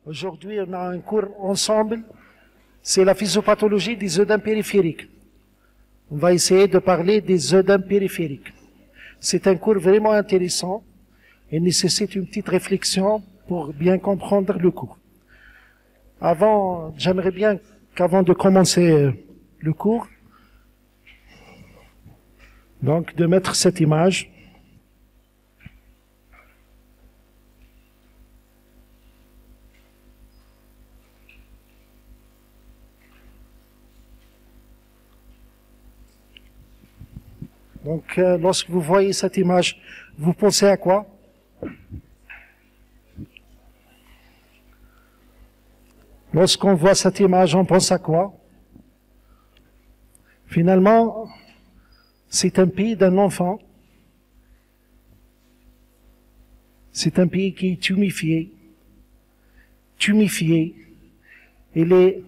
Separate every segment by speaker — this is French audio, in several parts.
Speaker 1: Aujourd'hui, on a un cours ensemble, c'est la physiopathologie des œdèmes périphériques. On va essayer de parler des œdèmes périphériques. C'est un cours vraiment intéressant et nécessite une petite réflexion pour bien comprendre le cours. J'aimerais bien qu'avant de commencer le cours, donc de mettre cette image. Donc, lorsque vous voyez cette image, vous pensez à quoi? Lorsqu'on voit cette image, on pense à quoi? Finalement, c'est un pays d'un enfant. C'est un pays qui est tuméfié. Il est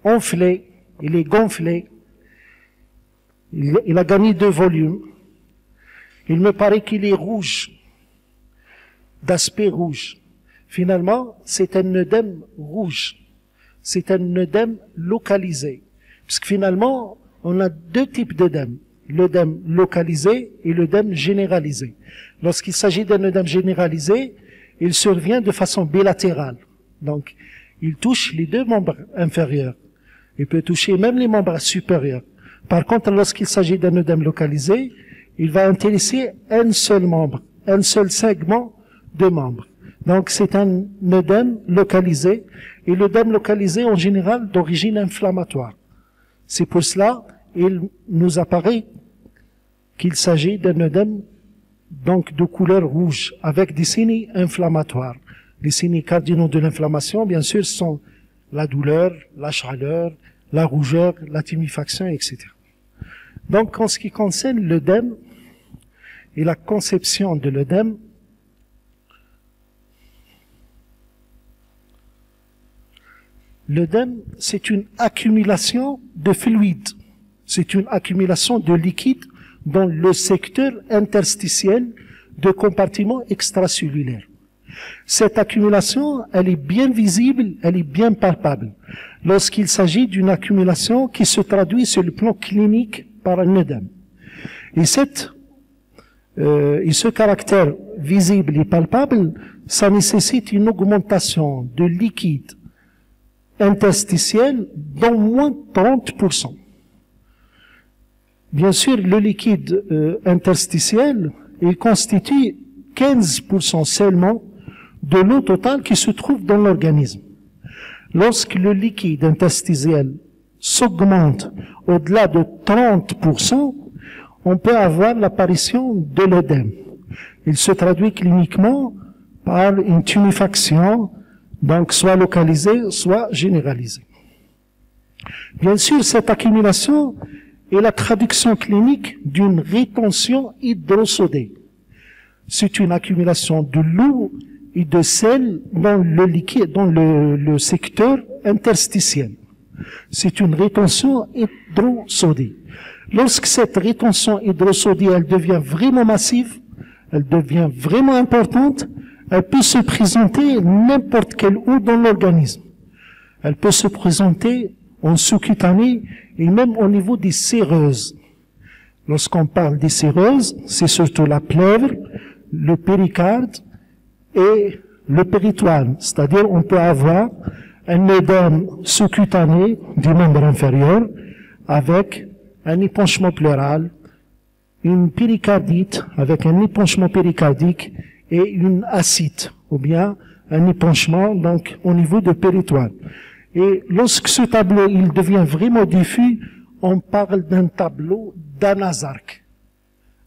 Speaker 1: enflé, il est gonflé. Il a gagné 2 volumes. Il me paraît qu'il est rouge, d'aspect rouge. Finalement, c'est un œdème rouge. C'est un œdème localisé. Puisque finalement, on a 2 types d'œdème. L'œdème localisé et l'œdème généralisé. Lorsqu'il s'agit d'un œdème généralisé, il survient de façon bilatérale. Donc, il touche les 2 membres inférieurs. Il peut toucher même les membres supérieurs. Par contre, lorsqu'il s'agit d'un œdème localisé, il va intéresser un seul membre, un seul segment de membre. Donc, c'est un œdème localisé, et l'œdème localisé, en général, d'origine inflammatoire. C'est pour cela, il nous apparaît qu'il s'agit d'un œdème, donc, de couleur rouge, avec des signes inflammatoires. Les signes cardinaux de l'inflammation, bien sûr, sont la douleur, la chaleur, la rougeur, la tuméfaction, etc. Donc, en ce qui concerne l'œdème et la conception de l'œdème, l'œdème, c'est une accumulation de fluide. C'est une accumulation de liquide dans le secteur interstitiel de compartiments extracellulaires. Cette accumulation, elle est bien visible, elle est bien palpable, lorsqu'il s'agit d'une accumulation qui se traduit sur le plan clinique par un œdème. Et ce caractère visible et palpable, ça nécessite une augmentation de liquide interstitiel d'au moins 30%. Bien sûr, le liquide interstitiel, il constitue 15% seulement de l'eau totale qui se trouve dans l'organisme. Lorsque le liquide interstitiel s'augmente au-delà de 30%, on peut avoir l'apparition de l'œdème. Il se traduit cliniquement par une tuméfaction, donc soit localisée, soit généralisée. Bien sûr, cette accumulation est la traduction clinique d'une rétention hydrosodée. C'est une accumulation de l'eau et de sel dans le liquide, dans le secteur interstitiel. C'est une rétention hydrosodée. Lorsque cette rétention hydrosodée, elle devient vraiment massive, elle devient vraiment importante, elle peut se présenter n'importe quelle eau dans l'organisme. Elle peut se présenter en sous-cutané et même au niveau des séreuses. Lorsqu'on parle des séreuses, c'est surtout la plèvre, le péricarde et le péritoine. C'est-à-dire, on peut avoir un œdème sous-cutané du membre inférieur avec un épanchement pleural, une péricardite avec un épanchement péricardique et une ascite, ou bien un épanchement donc au niveau de péritoine. Et lorsque ce tableau il devient vraiment diffus, on parle d'un tableau d'Anasarch.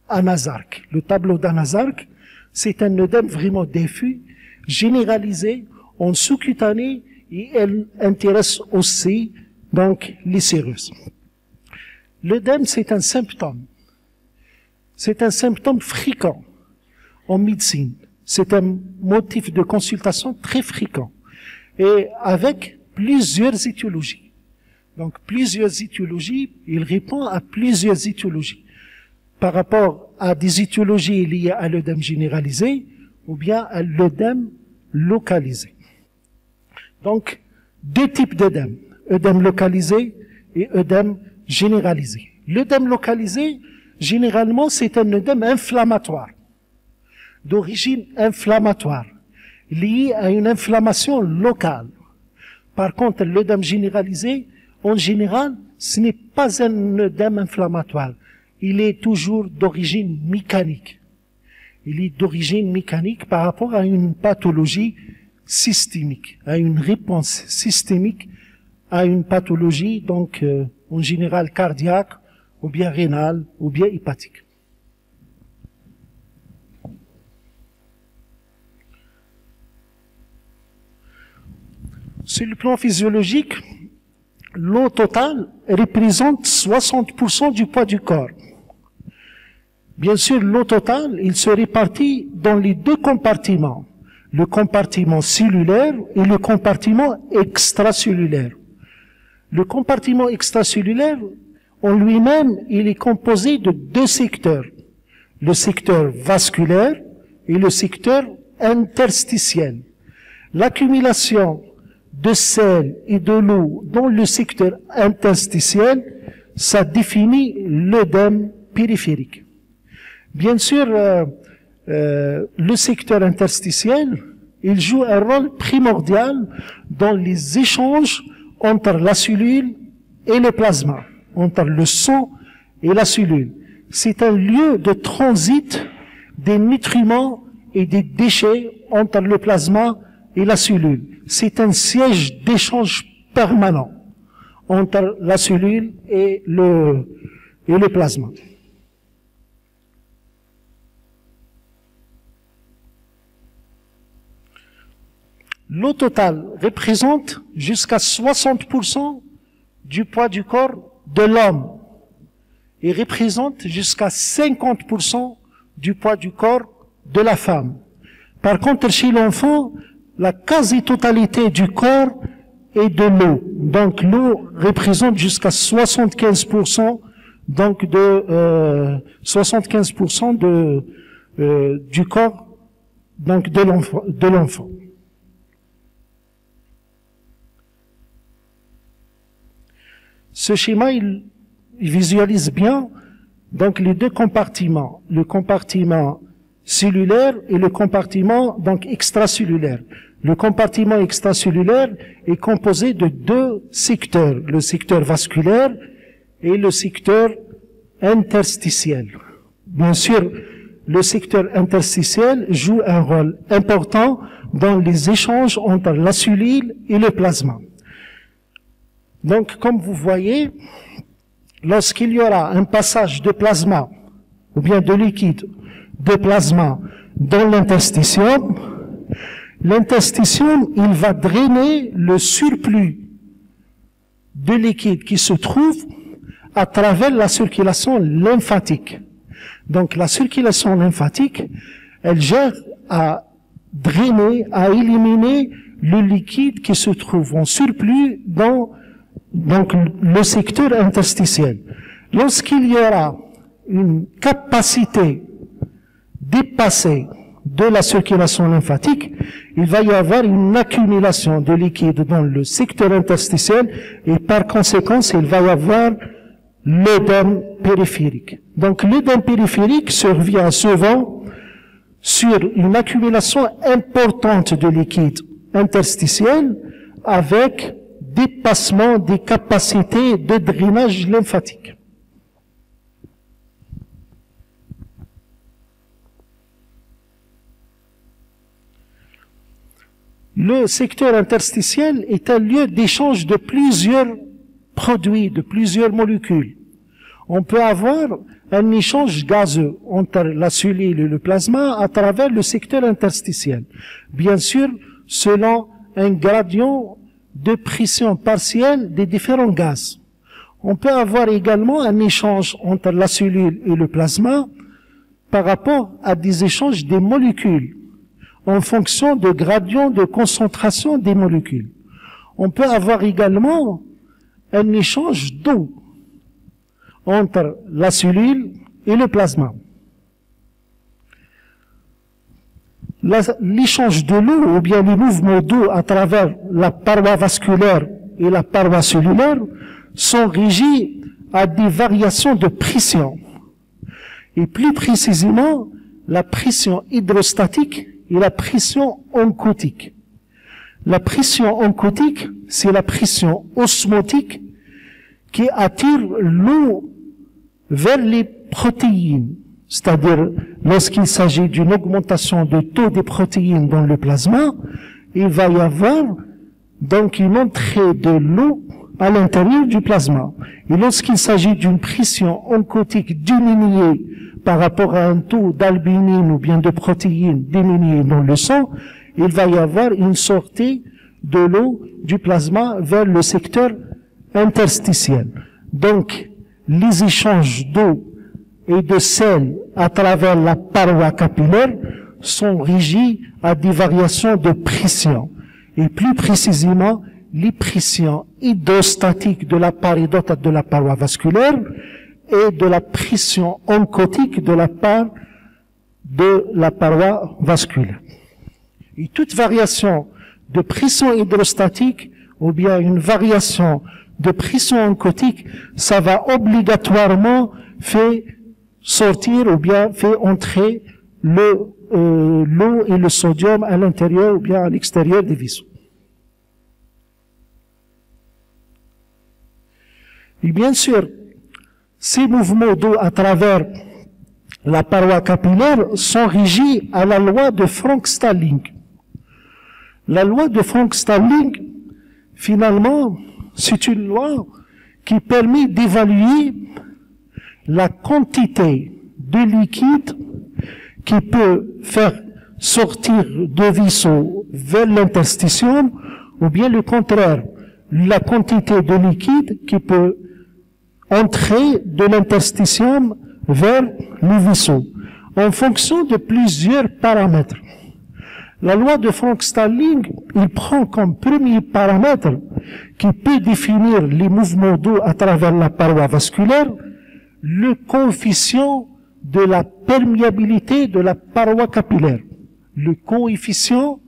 Speaker 1: Anasarch. Le tableau d'Anasarch, c'est un œdème vraiment diffus, généralisé, en sous-cutané, et elle intéresse aussi donc les séreuses. L'œdème, c'est un symptôme. C'est un symptôme fréquent en médecine. C'est un motif de consultation très fréquent. Et avec plusieurs étiologies. Donc, plusieurs étiologies, il répond à plusieurs étiologies. Par rapport à des étiologies liées à l'œdème généralisé, ou bien à l'œdème localisé. Donc, deux types d'œdème. Œdème localisé et œdème généralisé. L'œdème localisé, généralement, c'est un œdème inflammatoire, d'origine inflammatoire, lié à une inflammation locale. Par contre, l'œdème généralisé, en général, ce n'est pas un œdème inflammatoire. Il est toujours d'origine mécanique. Il est d'origine mécanique par rapport à une pathologie systémique, à une réponse systémique à une pathologie, donc en général cardiaque, ou bien rénale, ou bien hépatique. Sur le plan physiologique, l'eau totale représente 60% du poids du corps. Bien sûr, l'eau totale, il se répartit dans les deux compartiments, le compartiment cellulaire et le compartiment extracellulaire. Le compartiment extracellulaire, en lui-même, il est composé de deux secteurs, le secteur vasculaire et le secteur interstitiel. L'accumulation de sel et de l'eau dans le secteur interstitiel, ça définit l'œdème périphérique. Bien sûr, le secteur interstitiel, il joue un rôle primordial dans les échanges entre la cellule et le plasma, entre le sang et la cellule. C'est un lieu de transit des nutriments et des déchets entre le plasma et la cellule. C'est un siège d'échange permanent entre la cellule et le plasma. L'eau totale représente jusqu'à 60% du poids du corps de l'homme et représente jusqu'à 50% du poids du corps de la femme. Par contre, chez l'enfant, la quasi-totalité du corps est de l'eau. Donc l'eau représente jusqu'à 75%, donc de 75% du corps, donc de l'enfant. Ce schéma, il visualise bien donc les deux compartiments, le compartiment cellulaire et le compartiment donc extracellulaire. Le compartiment extracellulaire est composé de deux secteurs, le secteur vasculaire et le secteur interstitiel. Bien sûr, le secteur interstitiel joue un rôle important dans les échanges entre la cellule et le plasma. Donc, comme vous voyez, lorsqu'il y aura un passage de plasma, ou bien de liquide, de plasma dans l'interstitium, l'interstitium, il va drainer le surplus de liquide qui se trouve à travers la circulation lymphatique. Donc, la circulation lymphatique, elle gère à drainer, à éliminer le liquide qui se trouve en surplus dans donc le secteur interstitiel. Lorsqu'il y aura une capacité dépassée de la circulation lymphatique, il va y avoir une accumulation de liquide dans le secteur interstitiel et par conséquent, il va y avoir l'œdème périphérique. Donc l'œdème périphérique survient souvent sur une accumulation importante de liquide interstitiel avec dépassement des capacités de drainage lymphatique. Le secteur interstitiel est un lieu d'échange de plusieurs produits, de plusieurs molécules. On peut avoir un échange gazeux entre la cellule et le plasma à travers le secteur interstitiel. Bien sûr, selon un gradient de pression partielle des différents gaz. On peut avoir également un échange entre la cellule et le plasma par rapport à des échanges des molécules en fonction de gradients de concentration des molécules. On peut avoir également un échange d'eau entre la cellule et le plasma. l'échange de l'eau ou bien les mouvements d'eau à travers la paroi vasculaire et la paroi cellulaire sont régis à des variations de pression. Et plus précisément, la pression hydrostatique et la pression oncotique. La pression oncotique, c'est la pression osmotique qui attire l'eau vers les protéines. C'est-à-dire, lorsqu'il s'agit d'une augmentation de taux des protéines dans le plasma, il va y avoir donc une entrée de l'eau à l'intérieur du plasma. Et lorsqu'il s'agit d'une pression oncotique diminuée par rapport à un taux d'albumine ou bien de protéines diminué dans le sang, il va y avoir une sortie de l'eau du plasma vers le secteur interstitiel. Donc, les échanges d'eau et de sel à travers la paroi capillaire sont régis à des variations de pression. Et plus précisément, les pressions hydrostatiques de la part de la paroi vasculaire et de la pression oncotique de la part de la paroi vasculaire. Et toute variation de pression hydrostatique ou bien une variation de pression oncotique, ça va obligatoirement faire sortir ou bien faire entrer l'eau et le sodium à l'intérieur ou bien à l'extérieur des vaisseaux. Et bien sûr, ces mouvements d'eau à travers la paroi capillaire sont régis à la loi de Frank-Starling. La loi de Frank-Starling, finalement, c'est une loi qui permet d'évaluer la quantité de liquide qui peut faire sortir de vaisseau vers l'interstitium, ou bien le contraire, la quantité de liquide qui peut entrer de l'interstitium vers le vaisseau, en fonction de plusieurs paramètres. La loi de Frank-Starling, il prend comme premier paramètre qui peut définir les mouvements d'eau à travers la paroi vasculaire, le coefficient de la perméabilité de la paroi capillaire. Le coefficient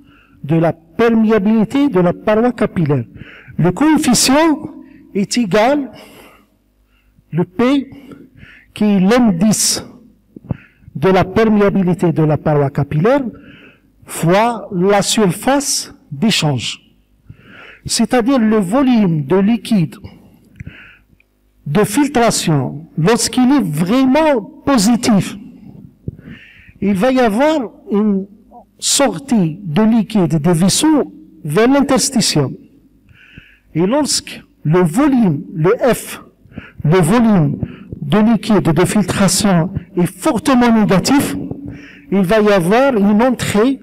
Speaker 1: de la perméabilité de la paroi capillaire. Le coefficient est égal, le P, qui est l'indice de la perméabilité de la paroi capillaire, fois la surface d'échange. C'est-à-dire le volume de liquide de filtration, lorsqu'il est vraiment positif, il va y avoir une sortie de liquide des vaisseaux vers l'interstitium. Et lorsque le volume, le F, le volume de liquide de filtration est fortement négatif, il va y avoir une entrée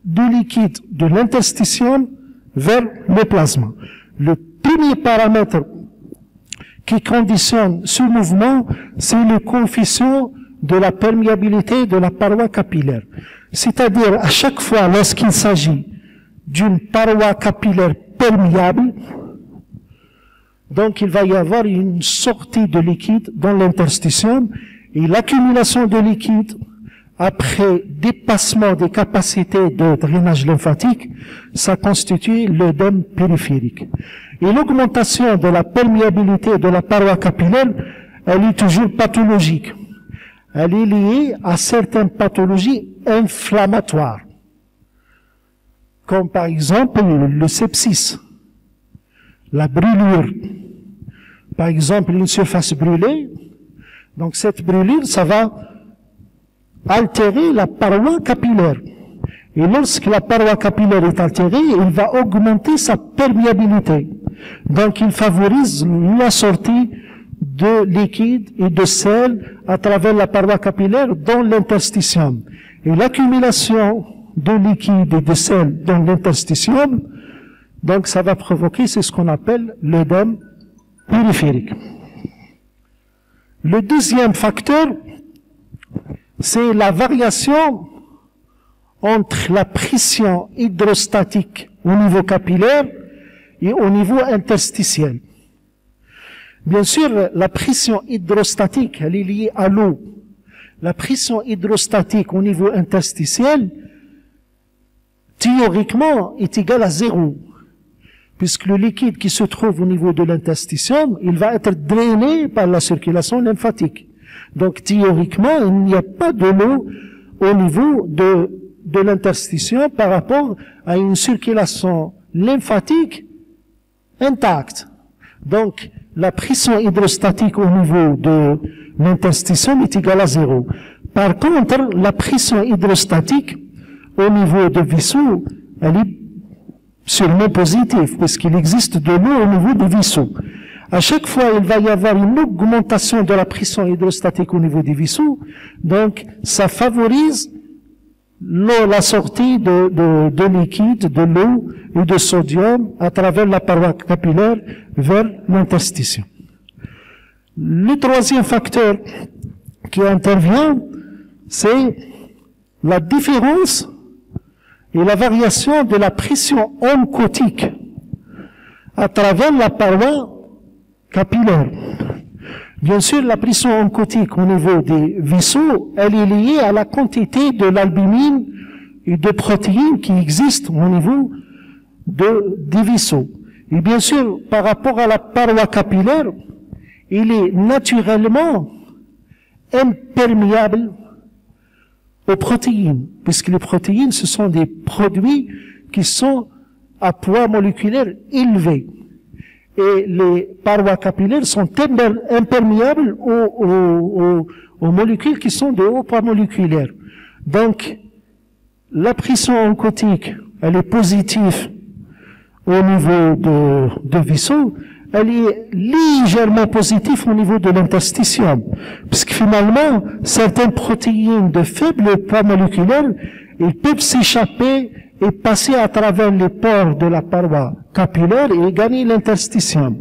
Speaker 1: de liquide de l'interstitium vers le plasma. Le premier paramètre qui conditionne ce mouvement, c'est le coefficient de la perméabilité de la paroi capillaire. C'est-à-dire, à chaque fois, lorsqu'il s'agit d'une paroi capillaire perméable, donc il va y avoir une sortie de liquide dans l'interstitium, et l'accumulation de liquide après dépassement des capacités de drainage lymphatique, ça constitue l'œdème périphérique. Et l'augmentation de la perméabilité de la paroi capillaire, elle est toujours pathologique. Elle est liée à certaines pathologies inflammatoires, comme par exemple le sepsis, la brûlure. Par exemple, une surface brûlée, donc cette brûlure, ça va altérer la paroi capillaire. Et lorsque la paroi capillaire est altérée, il va augmenter sa perméabilité. Donc il favorise la sortie de liquide et de sel à travers la paroi capillaire dans l'interstitium. Et l'accumulation de liquide et de sel dans l'interstitium, donc ça va provoquer, c'est ce qu'on appelle l'œdème périphérique. Le deuxième facteur, c'est la variation entre la pression hydrostatique au niveau capillaire et au niveau interstitiel. Bien sûr, la pression hydrostatique, elle est liée à l'eau. La pression hydrostatique au niveau interstitiel, théoriquement, est égal à 0. Puisque le liquide qui se trouve au niveau de l'interstitium, il va être drainé par la circulation lymphatique. Donc, théoriquement, il n'y a pas de l'eau au niveau de l'interstitium par rapport à une circulation lymphatique intacte. Donc, la pression hydrostatique au niveau de l'interstitium est égale à 0. Par contre, la pression hydrostatique au niveau de vaisseau, elle est sûrement positive, puisqu'il existe de l'eau au niveau des vaisseaux. À chaque fois, il va y avoir une augmentation de la pression hydrostatique au niveau des vaisseaux, donc ça favorise la sortie de liquide, de l'eau et de sodium à travers la paroi capillaire vers l'interstitium. Le troisième facteur qui intervient, c'est la différence et la variation de la pression oncotique à travers la paroi capillaire. Bien sûr, la pression oncotique au niveau des vaisseaux, elle est liée à la quantité de l'albumine et de protéines qui existent au niveau des vaisseaux. Et bien sûr, par rapport à la paroi capillaire, il est naturellement imperméable aux protéines, puisque les protéines, ce sont des produits qui sont à poids moléculaire élevé. Et les parois capillaires sont imperméables aux molécules qui sont de haut poids moléculaire. Donc, la pression oncotique, elle est positive au niveau de vaisseau, elle est légèrement positive au niveau de l'interstitium. Puisque finalement, certaines protéines de faible poids moléculaire, elles peuvent s'échapper et passer à travers les pores de la paroi capillaire et gagner l'interstitium.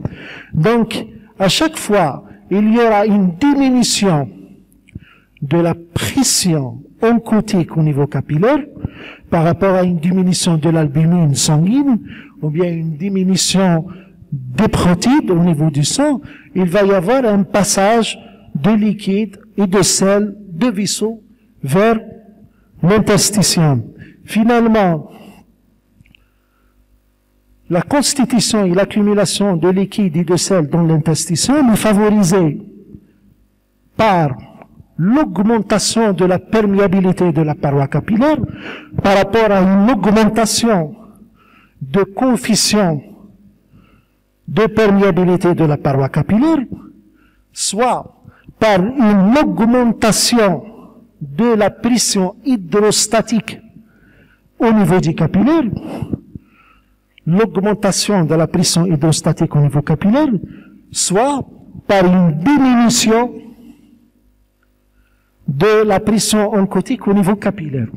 Speaker 1: Donc, à chaque fois, il y aura une diminution de la pression oncotique au niveau capillaire par rapport à une diminution de l'albumine sanguine ou bien une diminution des protéines au niveau du sang, il va y avoir un passage de liquide et de sel de vaisseau vers l'interstitium. Finalement, la constitution et l'accumulation de liquide et de sel dans l'interstitium est favorisée par l'augmentation de la perméabilité de la paroi capillaire par rapport à une augmentation de coefficient de perméabilité de la paroi capillaire, soit par une augmentation de la pression hydrostatique au niveau du capillaire, l'augmentation de la pression hydrostatique au niveau capillaire, soit par une diminution de la pression oncotique au niveau capillaire.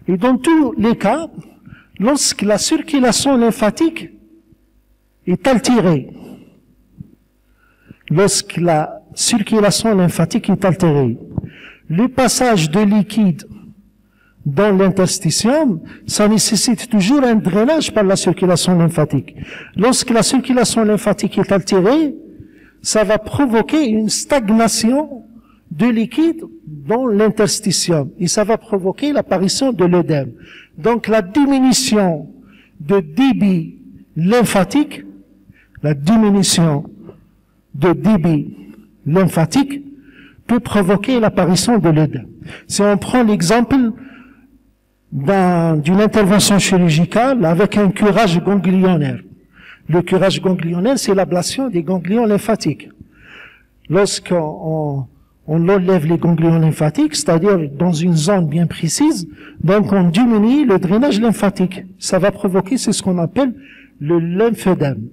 Speaker 1: Et dans tous les cas, lorsque la circulation lymphatique est altérée, lorsque la circulation lymphatique est altérée, le passage de liquide dans l'interstitium, ça nécessite toujours un drainage par la circulation lymphatique. Lorsque la circulation lymphatique est altérée, ça va provoquer une stagnation de liquide dans l'interstitium et ça va provoquer l'apparition de l'œdème. Donc la diminution de débit lymphatique, la diminution de débit lymphatique peut provoquer l'apparition de l'œdème. Si on prend l'exemple d'une intervention chirurgicale avec un curage ganglionnaire. Le curage ganglionnaire, c'est l'ablation des ganglions lymphatiques. Lorsqu'on enlève les ganglions lymphatiques, c'est-à-dire dans une zone bien précise, donc on diminue le drainage lymphatique. Ça va provoquer, c'est ce qu'on appelle le lymphœdème.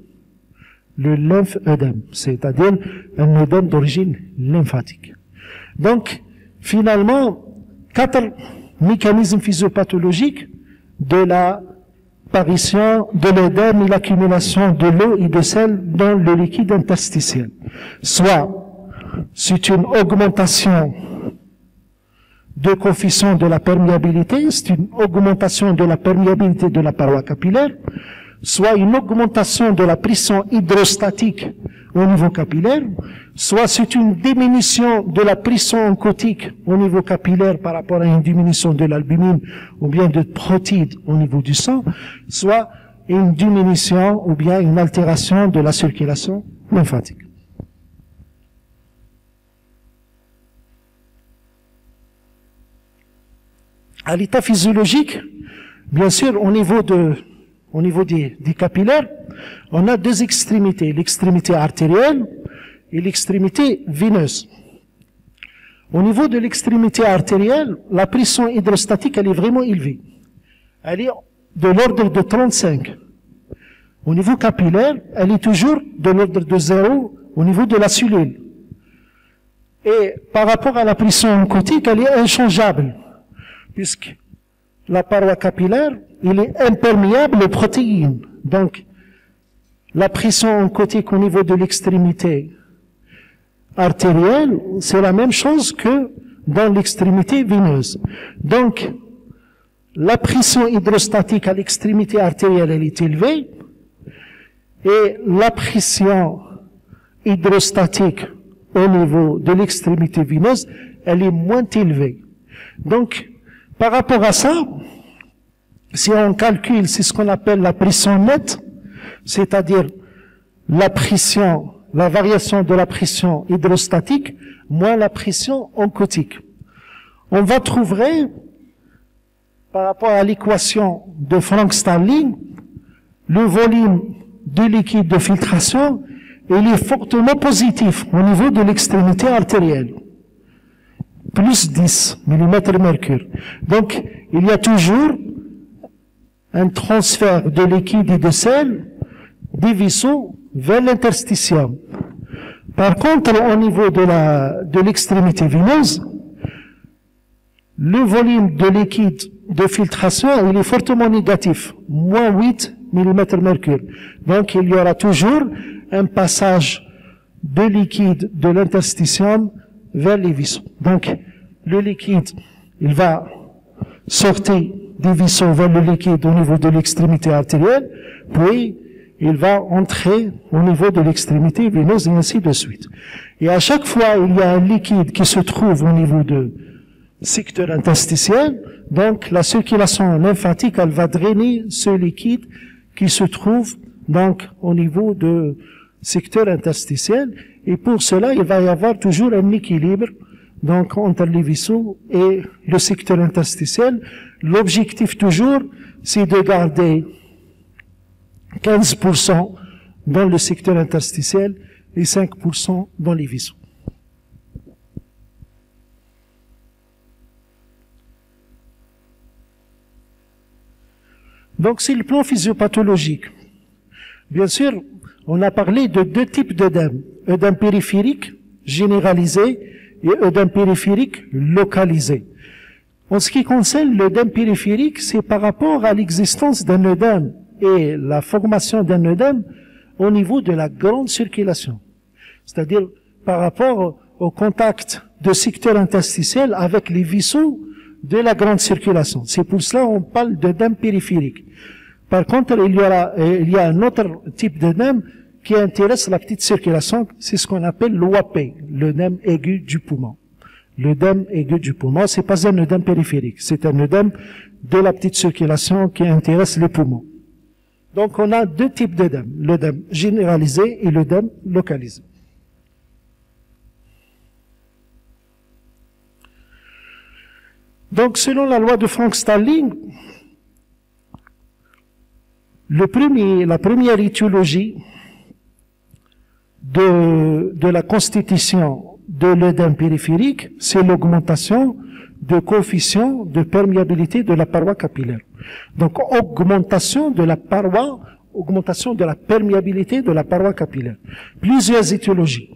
Speaker 1: Le lymphœdème, c'est-à-dire un œdème d'origine lymphatique. Donc, finalement, 4 mécanismes physiopathologiques de l'apparition de l'œdème et l'accumulation de l'eau et de sel dans le liquide interstitiel. Soit, c'est une augmentation de coefficient de la perméabilité, c'est une augmentation de la perméabilité de la paroi capillaire, soit une augmentation de la pression hydrostatique au niveau capillaire, soit c'est une diminution de la pression oncotique au niveau capillaire par rapport à une diminution de l'albumine ou bien de protides au niveau du sang, soit une diminution ou bien une altération de la circulation lymphatique. À l'état physiologique, bien sûr, au niveau des capillaires, on a deux extrémités, l'extrémité artérielle et l'extrémité veineuse. Au niveau de l'extrémité artérielle, la pression hydrostatique, elle est vraiment élevée. Elle est de l'ordre de 35. Au niveau capillaire, elle est toujours de l'ordre de 0 au niveau de la cellule. Et par rapport à la pression oncotique, elle est inchangeable, puisque la paroi capillaire, elle est imperméable aux protéines. Donc, la pression oncotique au niveau de l'extrémité artérielle, c'est la même chose que dans l'extrémité veineuse. Donc, la pression hydrostatique à l'extrémité artérielle, elle est élevée, et la pression hydrostatique au niveau de l'extrémité veineuse, elle est moins élevée. Donc, par rapport à ça, si on calcule, c'est ce qu'on appelle la pression nette, c'est-à-dire la pression, la variation de la pression hydrostatique moins la pression oncotique. On va trouver, par rapport à l'équation de Frank-Starling, le volume de liquide de filtration, il est fortement positif au niveau de l'extrémité artérielle. Plus 10 mm/mercure. Donc, il y a toujours un transfert de liquide et de sel des vaisseaux vers l'interstitium. Par contre, au niveau de l'extrémité veineuse, le volume de liquide de filtration, il est fortement négatif, moins 8 mm/mercure. Donc, il y aura toujours un passage de liquide de l'interstitium vers les vaisseaux. Donc, le liquide, il va sortir des vaisseaux vers le liquide au niveau de l'extrémité artérielle, puis il va entrer au niveau de l'extrémité veineuse et ainsi de suite. Et à chaque fois, il y a un liquide qui se trouve au niveau de secteur interstitiel, donc la circulation lymphatique, elle va drainer ce liquide qui se trouve donc au niveau de secteur interstitiel, et pour cela, il va y avoir toujours un équilibre donc entre les vaisseaux et le secteur interstitiel. L'objectif toujours, c'est de garder 15% dans le secteur interstitiel et 5% dans les vaisseaux. Donc c'est le plan physiopathologique. Bien sûr, on a parlé de deux types d'œdème. Œdème périphérique, généralisé, et œdème périphérique, localisé. En ce qui concerne l'œdème périphérique, c'est par rapport à l'existence d'un œdème et la formation d'un œdème au niveau de la grande circulation. C'est-à-dire par rapport au contact de secteur interstitiel avec les vaisseaux de la grande circulation. C'est pour cela qu'on parle d'œdème périphérique. Par contre, il y a un autre type d'œdème qui intéresse la petite circulation, c'est ce qu'on appelle l'OAP, l'œdème aigu du poumon. L'œdème aigu du poumon, c'est pas un œdème périphérique, c'est un œdème de la petite circulation qui intéresse les poumons. Donc on a deux types d'œdème, l'œdème généralisé et l'œdème localisé. Donc selon la loi de Frank-Starling, la première étiologie de la constitution de l'œdème périphérique, c'est l'augmentation de coefficient de perméabilité de la paroi capillaire. Donc, augmentation de la perméabilité de la paroi capillaire. Plusieurs étiologies.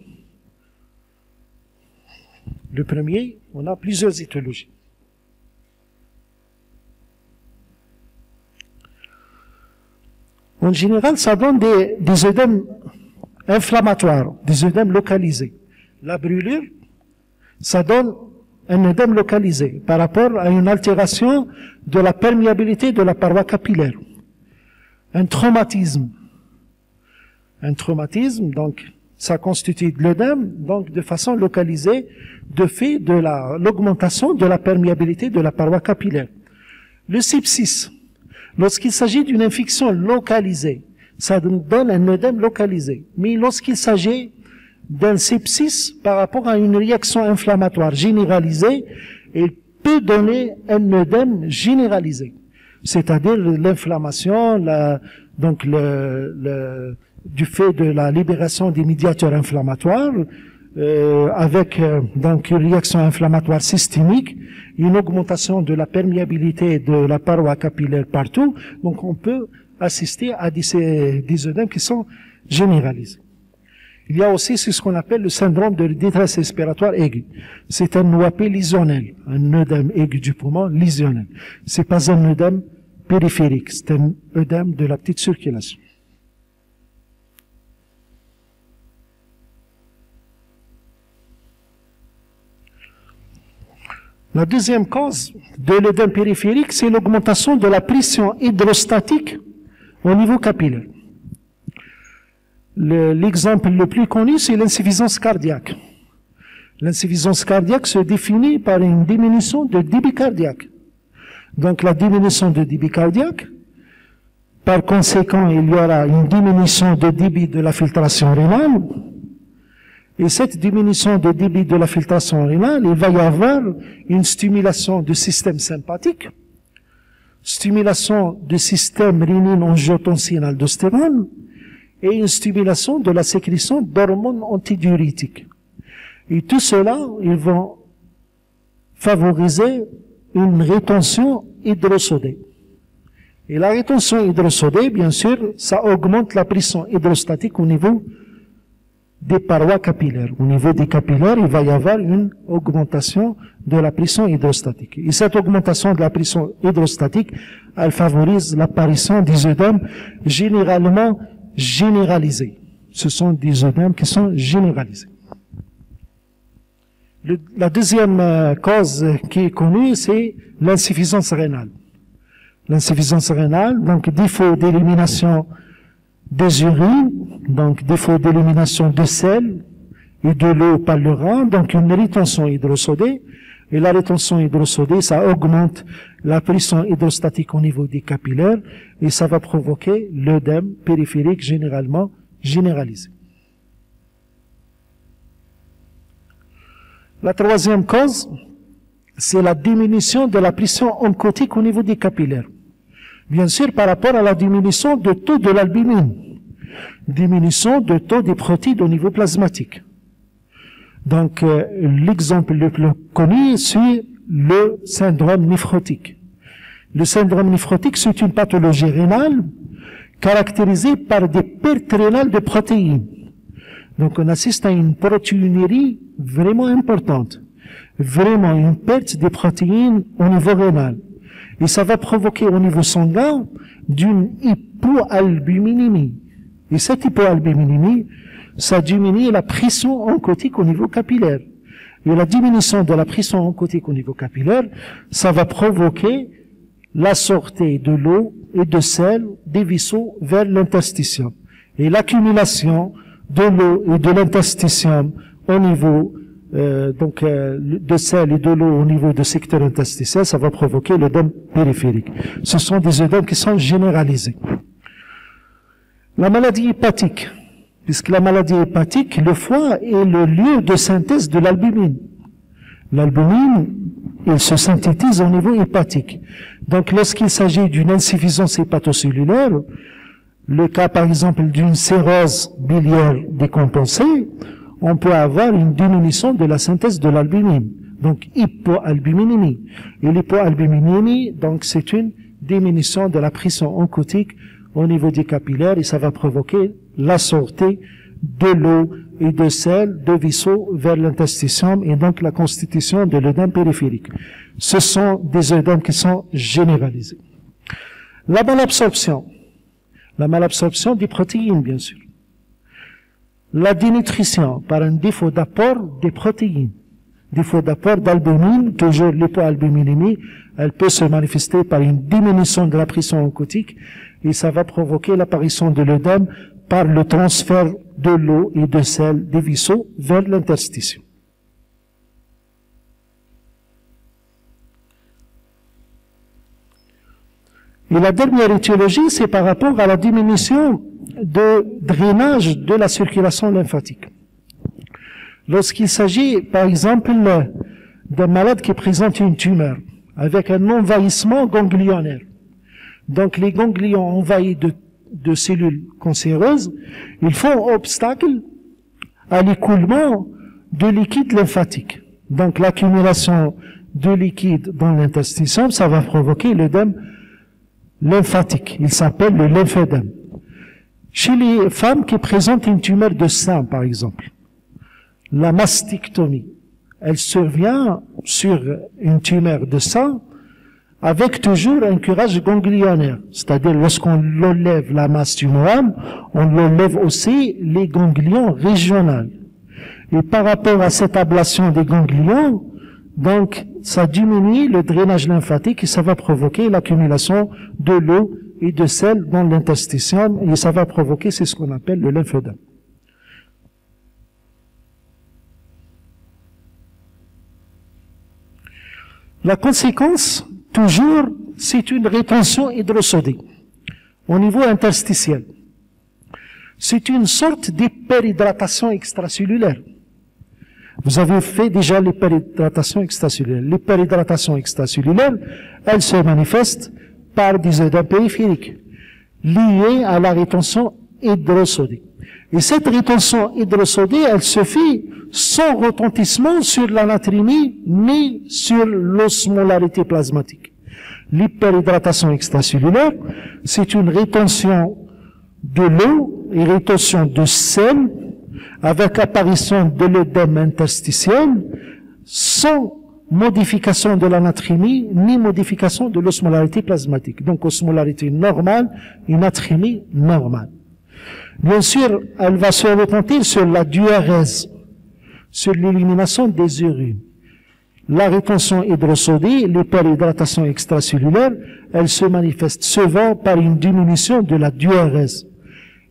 Speaker 1: Le premier, on a plusieurs étiologies. En général, ça donne des œdèmes inflammatoires, des œdèmes localisés. La brûlure, ça donne un œdème localisé par rapport à une altération de la perméabilité de la paroi capillaire. un traumatisme. Un traumatisme, donc, ça constitue de l'œdème, donc de façon localisée, de fait de l'augmentation de la perméabilité de la paroi capillaire. Le sepsis, lorsqu'il s'agit d'une infection localisée, ça donne un œdème localisé. Mais lorsqu'il s'agit d'un sepsis par rapport à une réaction inflammatoire généralisée, il peut donner un œdème généralisé. C'est-à-dire l'inflammation, donc du fait de la libération des médiateurs inflammatoires, avec donc une réaction inflammatoire systémique, une augmentation de la perméabilité de la paroi capillaire partout, donc on peut assister à des œdèmes qui sont généralisés. Il y a aussi ce qu'on appelle le syndrome de détresse respiratoire aiguë. C'est un OAP lésionnel, un œdème aigu du poumon lésionnel. C'est pas un œdème périphérique, c'est un œdème de la petite circulation. La deuxième cause de l'œdème périphérique, c'est l'augmentation de la pression hydrostatique au niveau capillaire. L'exemple le plus connu, c'est l'insuffisance cardiaque. L'insuffisance cardiaque se définit par une diminution de débit cardiaque. Donc la diminution de débit cardiaque, par conséquent, il y aura une diminution de débit de la filtration rénale. Et cette diminution de débit de la filtration rénale, il va y avoir une stimulation du système sympathique, stimulation du système rénine-angiotensine-aldostérone, et une stimulation de la sécrétion d'hormones antidiurétiques. Et tout cela, ils vont favoriser une rétention hydrosodée. Et la rétention hydrosodée, bien sûr, ça augmente la pression hydrostatique au niveau des parois capillaires. Au niveau des capillaires, il va y avoir une augmentation de la pression hydrostatique. Et cette augmentation de la pression hydrostatique, elle favorise l'apparition des œdèmes généralement généralisés. Ce sont des œdèmes qui sont généralisés. La deuxième cause qui est connue, c'est l'insuffisance rénale. L'insuffisance rénale, donc défaut d'élimination des urines, donc défaut d'élimination de sel et de l'eau par le rein, donc une rétention hydrosodée. Et la rétention hydrosodée, ça augmente la pression hydrostatique au niveau des capillaires et ça va provoquer l'œdème périphérique généralement généralisé. La troisième cause, c'est la diminution de la pression oncotique au niveau des capillaires. Bien sûr, par rapport à la diminution de taux de l'albumine, diminution de taux des protéines au niveau plasmatique. Donc, l'exemple le plus connu, c'est le syndrome néphrotique. Le syndrome néphrotique, c'est une pathologie rénale caractérisée par des pertes rénales de protéines. Donc, on assiste à une protéinurie vraiment importante. Vraiment une perte des protéines au niveau rénal. Et ça va provoquer au niveau sanguin d'une hypoalbuminémie. Et cette hypoalbuminémie, ça diminue la pression oncotique au niveau capillaire. Et la diminution de la pression oncotique au niveau capillaire, ça va provoquer la sortie de l'eau et de sel des vaisseaux vers l'interstitium. Et l'accumulation de l'eau et de l'interstitium au niveau de sel et de l'eau au niveau du secteur interstitiel, ça va provoquer l'œdème périphérique. Ce sont des œdèmes qui sont généralisés. La maladie hépatique, puisque la maladie hépatique, le foie est le lieu de synthèse de l'albumine. L'albumine, il se synthétise au niveau hépatique. Donc, lorsqu'il s'agit d'une insuffisance hépatocellulaire, le cas par exemple d'une cirrhose biliaire décompensée, on peut avoir une diminution de la synthèse de l'albumine. Donc, hypoalbuminémie. Et l'hypoalbuminémie, donc, c'est une diminution de la pression oncotique au niveau des capillaires et ça va provoquer la sortie de l'eau et de sel de vaisseaux vers l'interstitium et donc la constitution de l'œdème périphérique. Ce sont des œdèmes qui sont généralisés. La malabsorption des protéines, bien sûr. La dénutrition par un défaut d'apport des protéines. Défaut d'apport d'albumine, toujours l'hypoalbuminémie, elle peut se manifester par une diminution de la pression oncotique et ça va provoquer l'apparition de l'œdème par le transfert de l'eau et de sel des vaisseaux vers l'interstition. Et la dernière étiologie, c'est par rapport à la diminution de drainage de la circulation lymphatique. Lorsqu'il s'agit, par exemple, d'un malade qui présente une tumeur avec un envahissement ganglionnaire, donc les ganglions envahis de cellules cancéreuses, ils font obstacle à l'écoulement de liquide lymphatique. Donc l'accumulation de liquide dans l'interstition, ça va provoquer l'œdème lymphatique. Il s'appelle le lymphœdème. Chez les femmes qui présentent une tumeur de sein, par exemple, la mastectomie, elle survient sur une tumeur de sein avec toujours un curage ganglionnaire. C'est-à-dire, lorsqu'on enlève la masse tumorale, on enlève aussi les ganglions régionaux. Et par rapport à cette ablation des ganglions, donc, ça diminue le drainage lymphatique et ça va provoquer l'accumulation de l'eau et de sel dans l'interstition et ça va provoquer, c'est ce qu'on appelle le lymphœdème. La conséquence, toujours, c'est une rétention hydrosodique au niveau interstitiel. C'est une sorte d'hyperhydratation extracellulaire. Vous avez fait déjà l'hyperhydratation extracellulaire. L'hyperhydratation extracellulaire, elle se manifeste par des œdèmes périphériques liés à la rétention hydrosodique. Et cette rétention hydrosodique, elle se fait sans retentissement sur la natrémie ni sur l'osmolarité plasmatique. L'hyperhydratation extracellulaire, c'est une rétention de l'eau et rétention de sel avec apparition de l'œdème interstitiel sans modification de la natrémie ni modification de l'osmolarité plasmatique. Donc osmolarité normale et natrémie normale. Bien sûr, elle va se retentir sur la diurèse, sur l'élimination des urines. La rétention hydrosodique, l'hyperhydratation extracellulaire, elle se manifeste souvent par une diminution de la diurèse.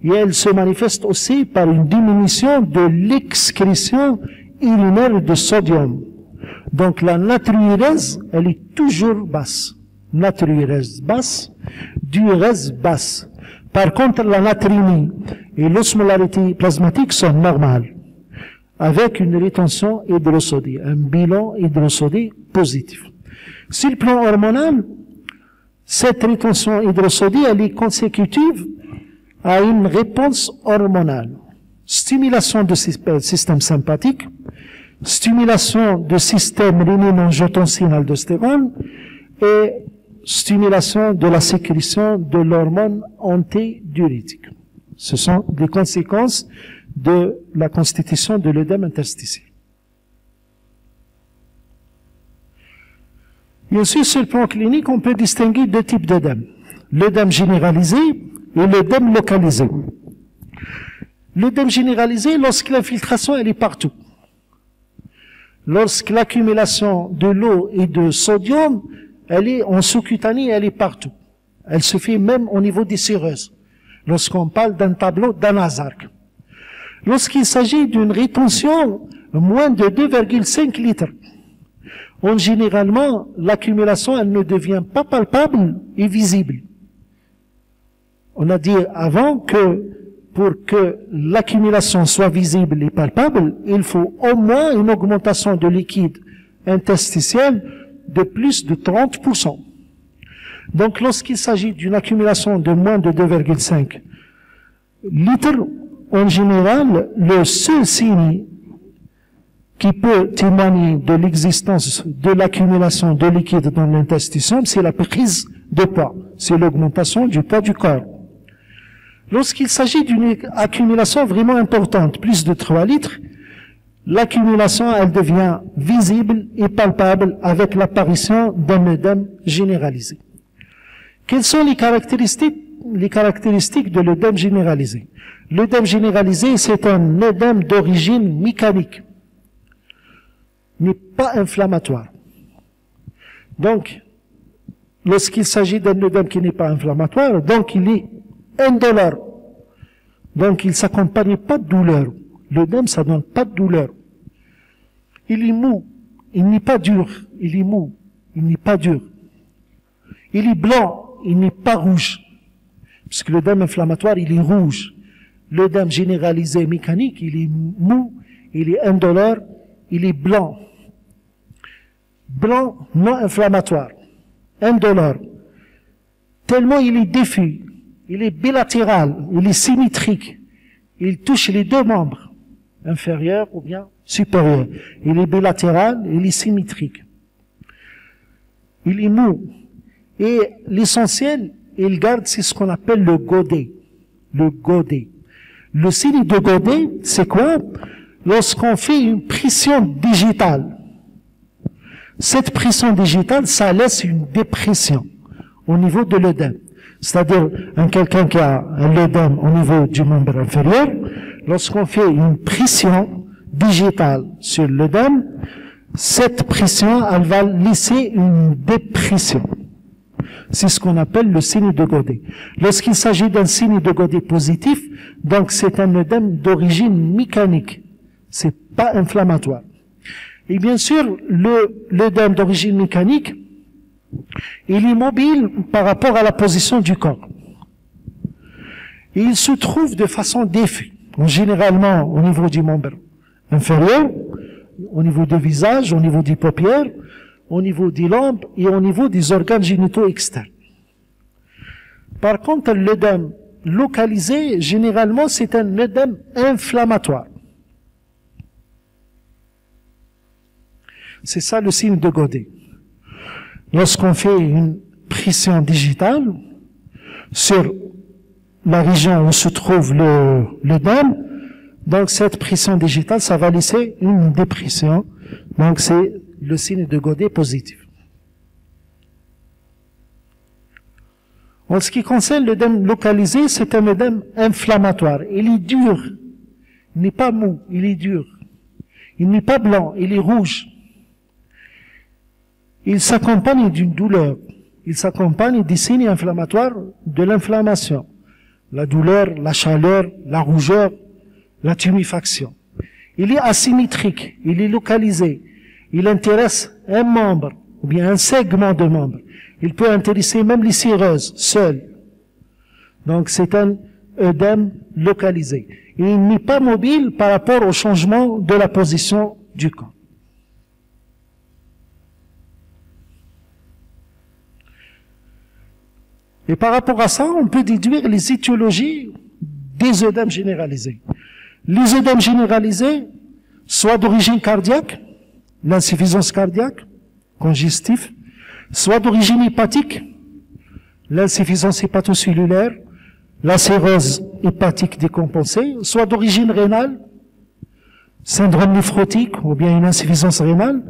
Speaker 1: Et elle se manifeste aussi par une diminution de l'excrétion urinaire de sodium. Donc la natriurèse, elle est toujours basse. Natriurèse basse, diurèse basse. Par contre, la natrémie et l'osmolarité plasmatique sont normales, avec une rétention hydrosodique, un bilan hydrosodique positif. Sur le plan hormonal, cette rétention hydrosodique, elle est consécutive à une réponse hormonale. Stimulation du système sympathique, stimulation du système rénine-angiotensine-aldostérone et stimulation de la sécrétion de l'hormone antidiurétique. Ce sont des conséquences de la constitution de l'œdème interstitiel. Et aussi, sur le plan clinique, on peut distinguer deux types d'œdème. L'œdème généralisé et l'œdème localisé. L'œdème généralisé, lorsque l'infiltration, elle est partout. Lorsque l'accumulation de l'eau et de sodium, elle est en sous-cutanée, elle est partout. Elle se fait même au niveau des séreuses. Lorsqu'on parle d'un tableau d'Anazark. Lorsqu'il s'agit d'une rétention moins de 2,5 litres, généralement, l'accumulation, elle ne devient pas palpable et visible. On a dit avant que pour que l'accumulation soit visible et palpable, il faut au moins une augmentation de liquide interstitiel de plus de 30%. Donc, lorsqu'il s'agit d'une accumulation de moins de 2,5 litres, en général, le seul signe qui peut témoigner de l'existence de l'accumulation de liquide dans l'interstition, c'est la prise de poids. C'est l'augmentation du poids du corps. Lorsqu'il s'agit d'une accumulation vraiment importante, plus de 3 litres, l'accumulation, elle devient visible et palpable avec l'apparition d'un œdème généralisé. Quelles sont les caractéristiques de l'œdème généralisé? L'œdème généralisé, c'est un œdème d'origine mécanique, mais pas inflammatoire. Donc, lorsqu'il s'agit d'un œdème qui n'est pas inflammatoire, donc il est indolore. Donc il ne s'accompagne pas de douleur. L'œdème, ça donne pas de douleur. Il est mou, il n'est pas dur. Il est mou, il n'est pas dur. Il est blanc, il n'est pas rouge. Parce que l'œdème inflammatoire, il est rouge. L'œdème généralisé mécanique, il est mou, il est indolore, il est blanc. Blanc, non inflammatoire. Indolore. Tellement il est diffus, il est bilatéral, il est symétrique. Il touche les deux membres, inférieur ou bien supérieur. Il est bilatéral, il est symétrique. Il est mou. Et l'essentiel, il garde, c'est ce qu'on appelle le godet. Le godet. Le signe de godet, c'est quoi? Lorsqu'on fait une pression digitale. Cette pression digitale, ça laisse une dépression au niveau de l'œdème. C'est-à-dire, quelqu'un qui a un œdème au niveau du membre inférieur, lorsqu'on fait une pression digitale sur l'œdème, cette pression, elle va laisser une dépression. C'est ce qu'on appelle le signe de Godet. Lorsqu'il s'agit d'un signe de Godet positif, donc c'est un œdème d'origine mécanique. C'est pas inflammatoire. Et bien sûr, l'œdème d'origine mécanique, il est mobile par rapport à la position du corps. Et il se trouve de façon diffuse, généralement au niveau du membre inférieur, au niveau du visage, au niveau des paupières, au niveau des lampes et au niveau des organes génitaux externes. Par contre, l'œdème localisé, généralement, c'est un œdème inflammatoire. C'est ça le signe de Godet. Lorsqu'on fait une pression digitale sur la région où se trouve l'œdème, donc cette pression digitale, ça va laisser une dépression. Donc c'est le signe de Godet positif. En ce qui concerne l'œdème localisé, c'est un œdème inflammatoire. Il est dur. Il n'est pas mou, il est dur. Il n'est pas blanc, il est rouge. Il s'accompagne d'une douleur. Il s'accompagne des signes inflammatoires de l'inflammation. La douleur, la chaleur, la rougeur, la tuméfaction. Il est asymétrique, il est localisé. Il intéresse un membre, ou bien un segment de membre. Il peut intéresser même les cirrhoses, seules. Donc c'est un œdème localisé. Il n'est pas mobile par rapport au changement de la position du corps. Et par rapport à ça, on peut déduire les étiologies des œdèmes généralisés. Les œdèmes généralisés, soit d'origine cardiaque, l'insuffisance cardiaque, congestif, soit d'origine hépatique, l'insuffisance hépatocellulaire, la cirrhose hépatique décompensée, soit d'origine rénale, syndrome néphrotique ou bien une insuffisance rénale,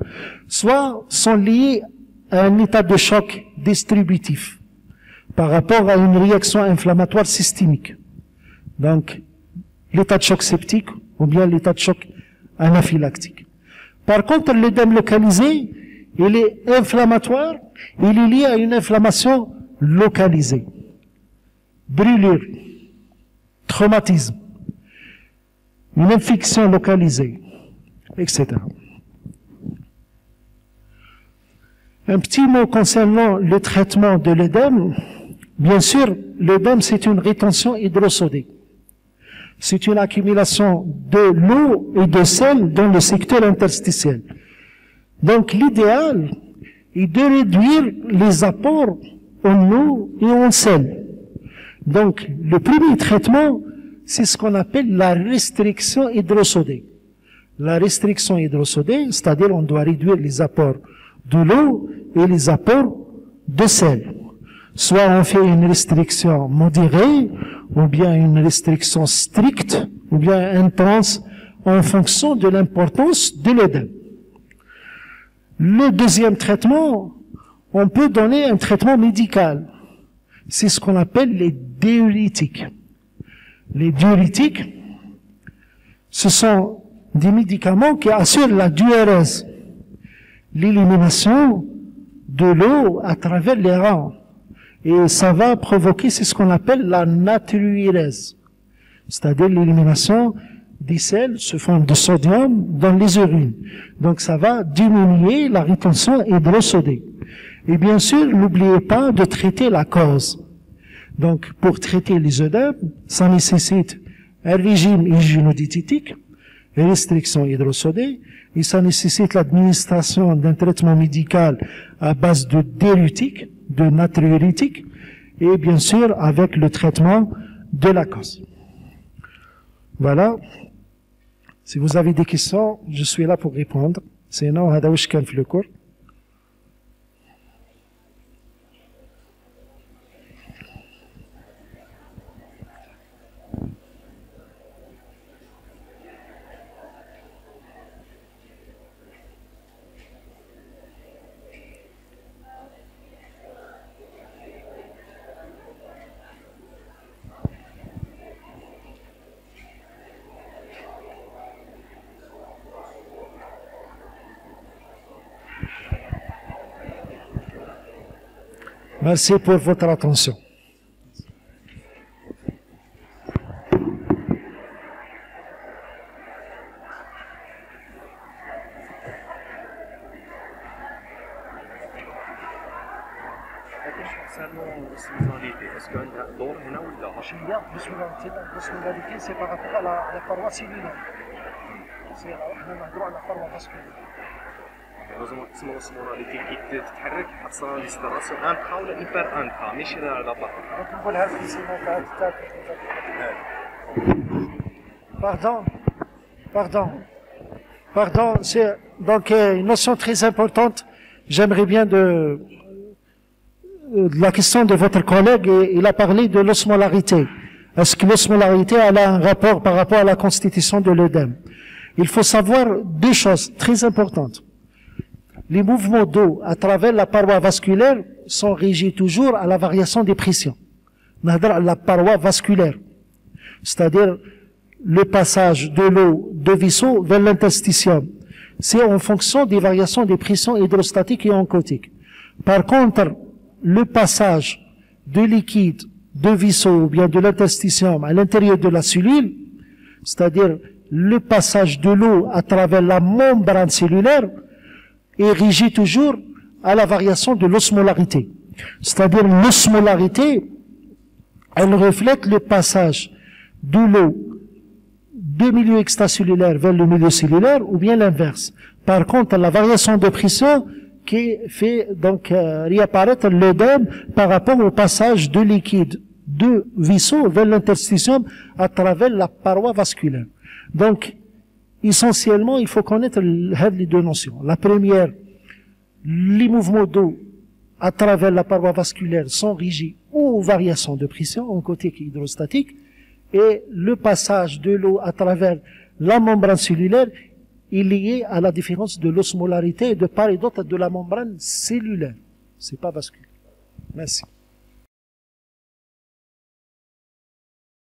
Speaker 1: soit sont liés à un état de choc distributif par rapport à une réaction inflammatoire systémique. Donc, l'état de choc septique ou bien l'état de choc anaphylactique. Par contre, l'œdème localisé, il est inflammatoire, il est lié à une inflammation localisée. Brûlure, traumatisme, une infection localisée, etc. Un petit mot concernant le traitement de l'œdème. Bien sûr, l'œdème, c'est une rétention hydrosodée. C'est une accumulation de l'eau et de sel dans le secteur interstitiel. Donc, l'idéal est de réduire les apports en eau et en sel. Donc, le premier traitement, c'est ce qu'on appelle la restriction hydrosodée. La restriction hydrosodée, c'est-à-dire on doit réduire les apports de l'eau et les apports de sel. Soit on fait une restriction modérée, ou bien une restriction stricte, ou bien intense, en fonction de l'importance de l'œdème. Le deuxième traitement, on peut donner un traitement médical. C'est ce qu'on appelle les diurétiques. Les diurétiques, ce sont des médicaments qui assurent la diurèse, l'élimination de l'eau à travers les reins. Et ça va provoquer, c'est ce qu'on appelle la natriurèse, c'est-à-dire l'élimination des sels sous forme de sodium dans les urines. Donc ça va diminuer la rétention hydrosodée. Et bien sûr, n'oubliez pas de traiter la cause. Donc pour traiter les œdèmes, ça nécessite un régime hygiéno-diététique, une restriction hydrosodée, et ça nécessite l'administration d'un traitement médical à base de diurétique, de natriurétique, et bien sûr avec le traitement de la cause. Voilà. Si vous avez des questions, je suis là pour répondre. Sinon, هذا واش كان في le cours. Merci pour votre attention.
Speaker 2: Est-ce qu'il y a un dor هنا ولا ماشي؟
Speaker 1: L'osmolarité, c'est par rapport à la paroi cellulaire. احنا نهضروا على paroi vasculaire.
Speaker 2: لازم تسمى الاسمولاريتي كي تتحرك حتصرى لي سيدراسيون ان بخا ولا ايبر ان بخا ماشي على بار.
Speaker 1: نقولها في السيمات تاع Pardon, c'est donc une notion très importante. J'aimerais bien de la question de votre collègue, il a parlé de l'osmolarité. Est-ce que l'osmolarité a un rapport par rapport à la constitution de l'œdème? Il faut savoir deux choses très importantes. Les mouvements d'eau à travers la paroi vasculaire sont régis toujours à la variation des pressions. La paroi vasculaire, c'est-à-dire le passage de l'eau de vaisseau vers l'interstitium. C'est en fonction des variations des pressions hydrostatiques et oncotiques. Par contre, le passage de liquide de vaisseau ou bien de l'interstitium à l'intérieur de la cellule, c'est-à-dire le passage de l'eau à travers la membrane cellulaire, est régi toujours à la variation de l'osmolarité. C'est-à-dire l'osmolarité, elle reflète le passage de l'eau du milieu extracellulaire vers le milieu cellulaire ou bien l'inverse. Par contre, la variation de pression qui fait donc réapparaître l'œdème par rapport au passage de liquide de vaisseau vers l'interstitium à travers la paroi vasculaire. Donc, essentiellement, il faut connaître les deux notions. La première, les mouvements d'eau à travers la paroi vasculaire sont régis aux variations de pression, oncotique et hydrostatique, et le passage de l'eau à travers la membrane cellulaire est lié à la différence de l'osmolarité de part et d'autre de la membrane cellulaire. C'est pas vasculaire. Merci.